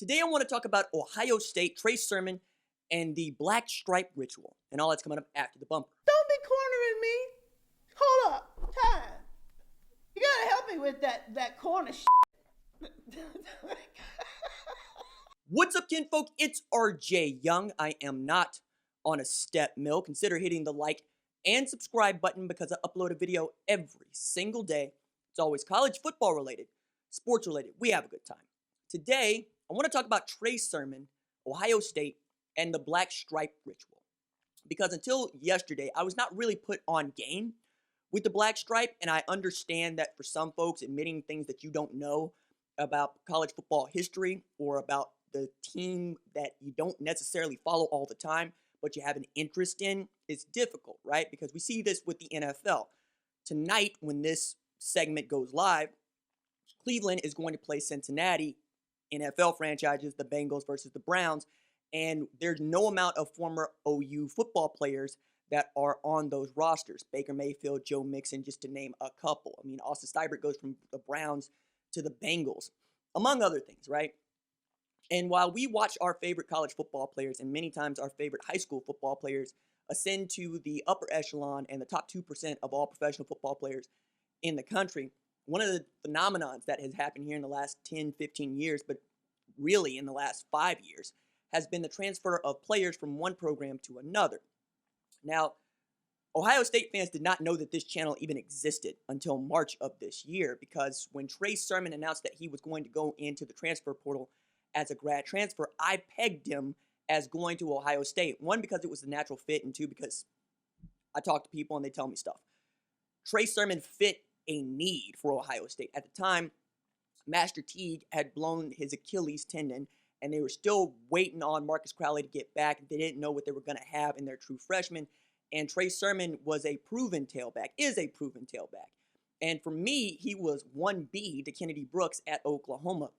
Today I want to talk about Ohio State, Trey Sermon, and the black stripe ritual, and all that's coming up after the bumper. Don't be cornering me. Hold up. Time. You gotta help me with that corner shit. What's up, kinfolk? It's RJ Young. I am not on a step mill. Consider hitting the like and subscribe button because I upload a video every single day. It's always college football related, sports related. We have a good time. Today, I want to talk about Trey Sermon, Ohio State, and the black stripe ritual. Because until yesterday, I was not really put on game with the black stripe, and I understand that for some folks, admitting things that you don't know about college football history or about the team that you don't necessarily follow all the time, but you have an interest in, is difficult, right? Because we see this with the NFL. Tonight, when this segment goes live, Cleveland is going to play Cincinnati, NFL franchises, the Bengals versus the Browns, and there's no amount of former OU football players that are on those rosters. Baker Mayfield, Joe Mixon, just to name a couple. I mean, Austin Seibert goes from the Browns to the Bengals, among other things, right? And while we watch our favorite college football players and many times our favorite high school football players ascend to the upper echelon and the top 2% of all professional football players in the country, one of the phenomenons that has happened here in the last 10, 15 years, but really in the last 5 years, has been the transfer of players from one program to another. Now, Ohio State fans did not know that this channel even existed until March of this year, because when Trey Sermon announced that he was going to go into the transfer portal as a grad transfer, I pegged him as going to Ohio State. One, because it was the natural fit, and two, because I talk to people and they tell me stuff. Trey Sermon fit a need for Ohio State. At the time, Master Teague had blown his Achilles tendon, and they were still waiting on Marcus Crowley to get back. They didn't know what they were going to have in their true freshman. And Trey Sermon was a proven tailback, is a proven tailback. And for me, he was 1B to Kennedy Brooks at Oklahoma.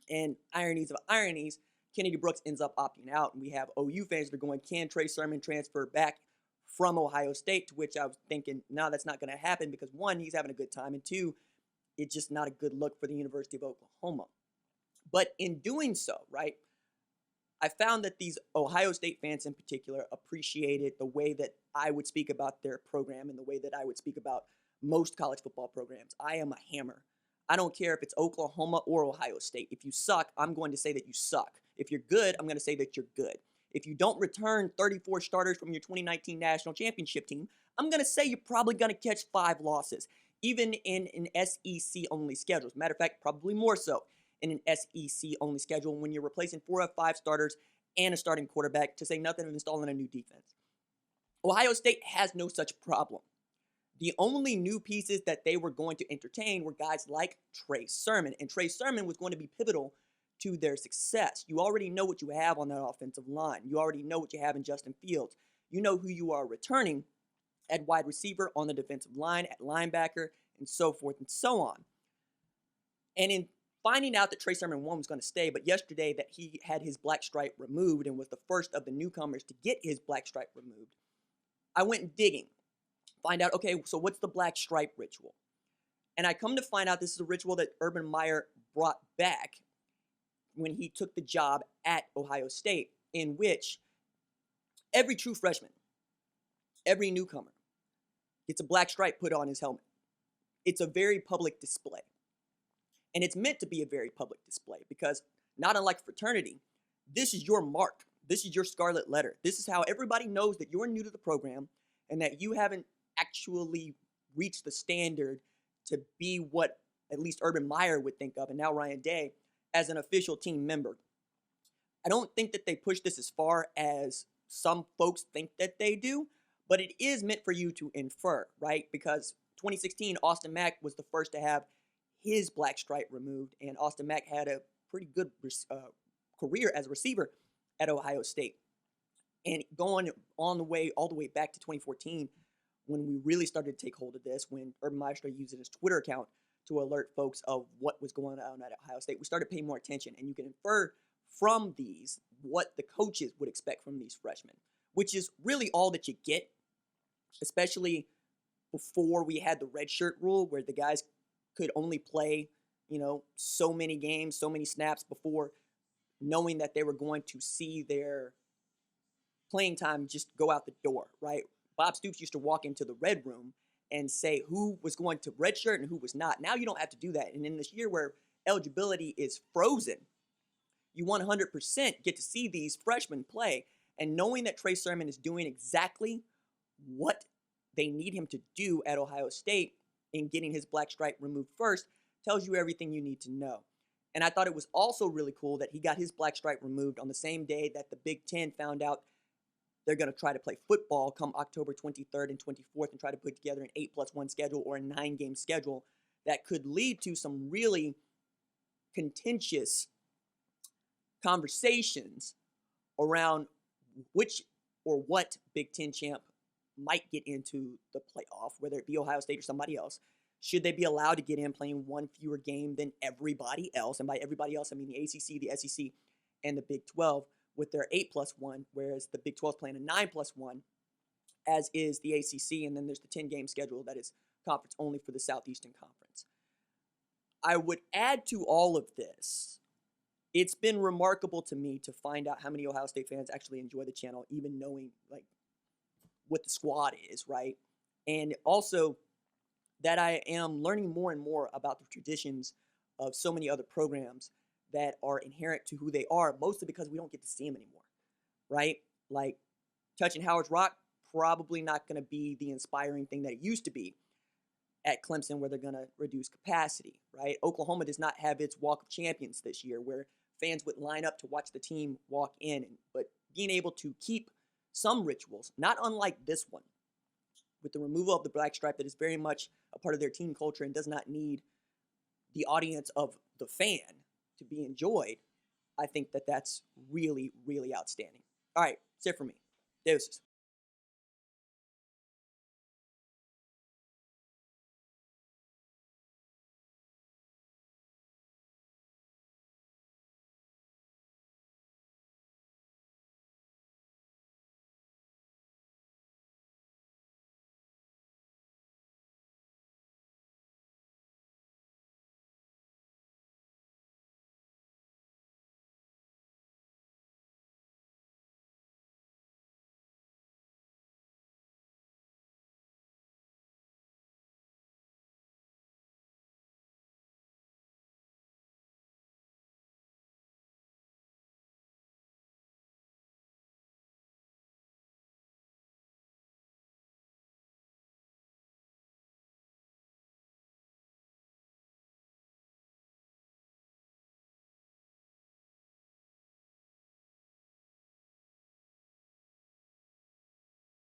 And ironies of ironies, Kennedy Brooks ends up opting out. And we have OU fans that are going, can Trey Sermon transfer back from Ohio State? To which I was thinking, no, that's not going to happen because one, he's having a good time. And two, it's just not a good look for the University of Oklahoma. But in doing so, right, I found that these Ohio State fans in particular appreciated the way that I would speak about their program and the way that I would speak about most college football programs. I am a hammer. I don't care if it's Oklahoma or Ohio State. If you suck, I'm going to say that you suck. If you're good, I'm going to say that you're good. If you don't return 34 starters from your 2019 national championship team, I'm going to say you're probably going to catch 5 losses, even in an SEC-only schedule. As a matter of fact, probably more so in an SEC-only schedule when you're replacing 4 of 5 starters and a starting quarterback, to say nothing of installing a new defense. Ohio State has no such problem. The only new pieces that they were going to entertain were guys like Trey Sermon, and Trey Sermon was going to be pivotal to their success. You already know what you have on that offensive line. You already know what you have in Justin Fields. You know who you are returning at wide receiver, on the defensive line, at linebacker, and so forth and so on. And in finding out that Trey Sermon, one, was going to stay, but yesterday that he had his black stripe removed and was the first of the newcomers to get his black stripe removed, I went digging. Find out, okay, so what's the black stripe ritual? And I come to find out this is a ritual that Urban Meyer brought back when he took the job at Ohio State, in which every true freshman, every newcomer, gets a black stripe put on his helmet. It's a very public display. And it's meant to be a very public display because, not unlike fraternity, this is your mark. This is your scarlet letter. This is how everybody knows that you're new to the program and that you haven't actually reached the standard to be what at least Urban Meyer would think of, and now Ryan Day, as an official team member. I don't think that they push this as far as some folks think that they do, but it is meant for you to infer, right? Because 2016, Austin Mack was the first to have his black stripe removed, and Austin Mack had a pretty good career as a receiver at Ohio State. And going all the way back to 2014, when we really started to take hold of this, when Urban Meyer started using his Twitter account to alert folks of what was going on at Ohio State, we started paying more attention. And you can infer from these what the coaches would expect from these freshmen, which is really all that you get, especially before we had the redshirt rule where the guys could only play, so many games, so many snaps before knowing that they were going to see their playing time just go out the door, right? Bob Stoops used to walk into the red room and say who was going to redshirt and who was not. Now you don't have to do that. And in this year where eligibility is frozen, you 100% get to see these freshmen play. And knowing that Trey Sermon is doing exactly what they need him to do at Ohio State in getting his black stripe removed first tells you everything you need to know. And I thought it was also really cool that he got his black stripe removed on the same day that the Big Ten found out they're going to try to play football come October 23rd and 24th and try to put together an 8+1 schedule or a 9-game schedule that could lead to some really contentious conversations around which or what Big Ten champ might get into the playoff, whether it be Ohio State or somebody else. Should they be allowed to get in playing one fewer game than everybody else? And by everybody else, I mean the ACC, the SEC, and the Big 12 with their 8+1, whereas the Big 12 is playing a 9+1, as is the ACC. And then there's the 10-game schedule that is conference only for the Southeastern Conference. I would add to all of this, it's been remarkable to me to find out how many Ohio State fans actually enjoy the channel, even knowing like what the squad is, right? And also that I am learning more and more about the traditions of so many other programs that are inherent to who they are, mostly because we don't get to see them anymore, right? Like touching Howard's Rock, probably not going to be the inspiring thing that it used to be at Clemson, where they're going to reduce capacity, right? Oklahoma does not have its Walk of Champions this year, where fans would line up to watch the team walk in. But being able to keep some rituals, not unlike this one, with the removal of the black stripe that is very much a part of their team culture and does not need the audience of the fan to be enjoyed, I think that that's really, really outstanding. All right, that's it for me. Deuces.